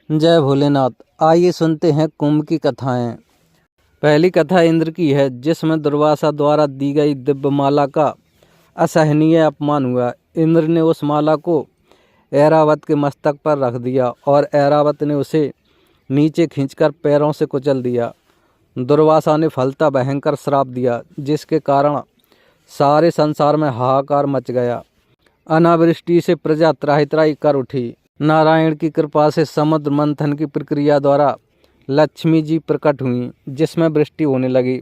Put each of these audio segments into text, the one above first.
जय भोलेनाथ। आइए सुनते हैं कुंभ की कथाएं। पहली कथा इंद्र की है, जिसमें दुर्वासा द्वारा दी गई दिव्यमाला का असहनीय अपमान हुआ। इंद्र ने उस माला को ऐरावत के मस्तक पर रख दिया और ऐरावत ने उसे नीचे खींचकर पैरों से कुचल दिया। दुर्वासा ने फलता भयंकर श्राप दिया, जिसके कारण सारे संसार में हाहाकार मच गया। अनावृष्टि से प्रजा त्राहि त्राहि कर उठी। नारायण की कृपा से समुद्र मंथन की प्रक्रिया द्वारा लक्ष्मी जी प्रकट हुई, जिसमें वृष्टि होने लगी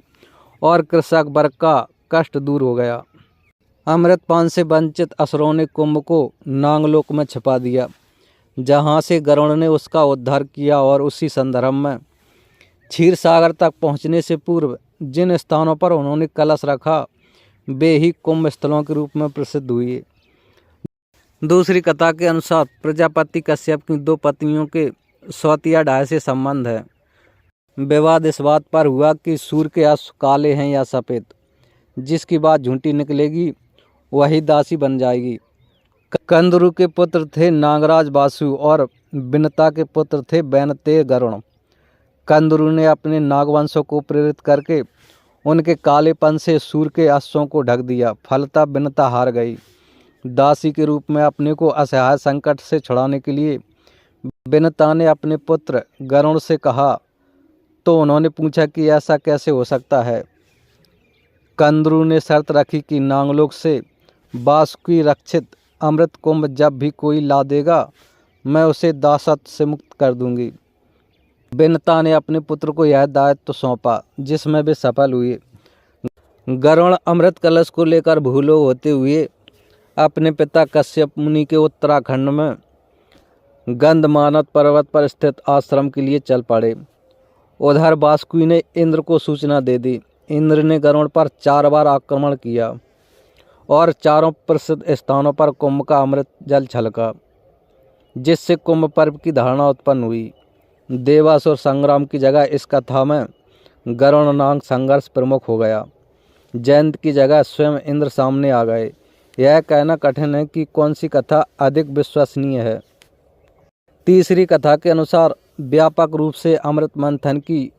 और कृषक वर्ग का कष्ट दूर हो गया। अमृतपान से वंचित असुरों ने कुंभ को नागलोक में छिपा दिया, जहां से गरुड़ ने उसका उद्धार किया। और उसी संदर्भ में क्षीर सागर तक पहुंचने से पूर्व जिन स्थानों पर उन्होंने कलश रखा, वे ही कुंभ स्थलों के रूप में प्रसिद्ध हुए। दूसरी कथा के अनुसार प्रजापति कश्यप की दो पत्नियों के स्वतिया ढाई से संबंध है। विवाद इस बात पर हुआ कि सूर्य के अश्व काले हैं या सफ़ेद। जिसकी बात झूठी निकलेगी वही दासी बन जाएगी। कंदरु के पुत्र थे नागराज वासु और विनता के पुत्र थे वैनतेय गरुण। कंदरु ने अपने नागवंशों को प्रेरित करके उनके कालेपन से सूर्य के अश्वों को ढक दिया। फलतः विनता हार गई। दासी के रूप में अपने को असहाय संकट से छुड़ाने के लिए विनता ने अपने पुत्र गरुण से कहा, तो उन्होंने पूछा कि ऐसा कैसे हो सकता है। कंदरु ने शर्त रखी कि नागलोक से वासुकी रक्षित अमृत कुंभ जब भी कोई ला देगा, मैं उसे दासत्व से मुक्त कर दूंगी। विनता ने अपने पुत्र को यह दायित्व सौंपा, जिसमें वे सफल हुए। गरुण अमृत कलश को लेकर भूलोक होते हुए अपने पिता कश्यप मुनि के उत्तराखंड में गंधमानत पर्वत पर स्थित आश्रम के लिए चल पड़े। उधर वासुकी ने इंद्र को सूचना दे दी। इंद्र ने गरुड़ पर 4 बार आक्रमण किया और चारों प्रसिद्ध स्थानों पर कुंभ का अमृत जल छलका, जिससे कुंभ पर्व की धारणा उत्पन्न हुई। देवासुर संग्राम की जगह इस कथा में गरुड़ नाग संघर्ष प्रमुख हो गया। जयंत की जगह स्वयं इंद्र सामने आ गए। यह कहना कठिन है कि कौन सी कथा अधिक विश्वसनीय है। तीसरी कथा के अनुसार व्यापक रूप से अमृत मंथन की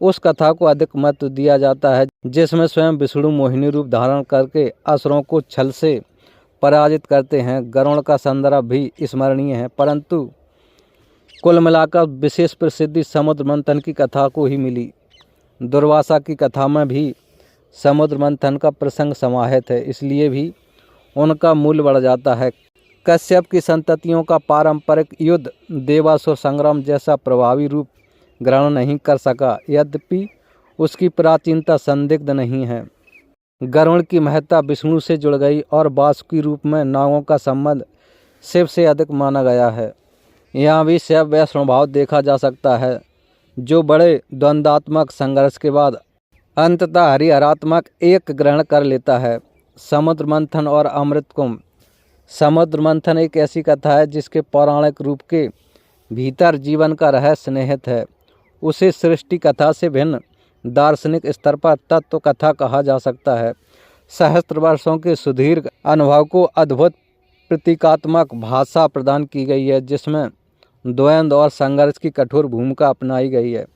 उस कथा को अधिक महत्व दिया जाता है, जिसमें स्वयं विष्णु मोहिनी रूप धारण करके असुरों को छल से पराजित करते हैं। गरुड़ का संदर्भ भी स्मरणीय है, परंतु कुल मिलाकर विशेष प्रसिद्धि समुद्र मंथन की कथा को ही मिली। दुर्वासा की कथा में भी समुद्र मंथन का प्रसंग समाहित है, इसलिए भी उनका मूल्य बढ़ जाता है। कश्यप की संततियों का पारंपरिक युद्ध देवासुर संग्राम जैसा प्रभावी रूप ग्रहण नहीं कर सका, यद्यपि उसकी प्राचीनता संदिग्ध नहीं है। गरुड़ की महत्ता विष्णु से जुड़ गई और वासुकी रूप में नागों का संबंध शिव से अधिक माना गया है। यहाँ भी शैव वैष्णव भाव देखा जा सकता है, जो बड़े द्वंद्वात्मक संघर्ष के बाद अंततः हरिहरात्मक एक ग्रहण कर लेता है। समुद्र मंथन और अमृत कुंभ। समुद्र मंथन एक ऐसी कथा है जिसके पौराणिक रूप के भीतर जीवन का रहस्य निहित है। उसे सृष्टि कथा से भिन्न दार्शनिक स्तर पर तत्व कथा कहा जा सकता है। सहस्त्र वर्षों के सुदीर्घ अनुभव को अद्भुत प्रतीकात्मक भाषा प्रदान की गई है, जिसमें द्वंद्व और संघर्ष की कठोर भूमिका अपनाई गई है।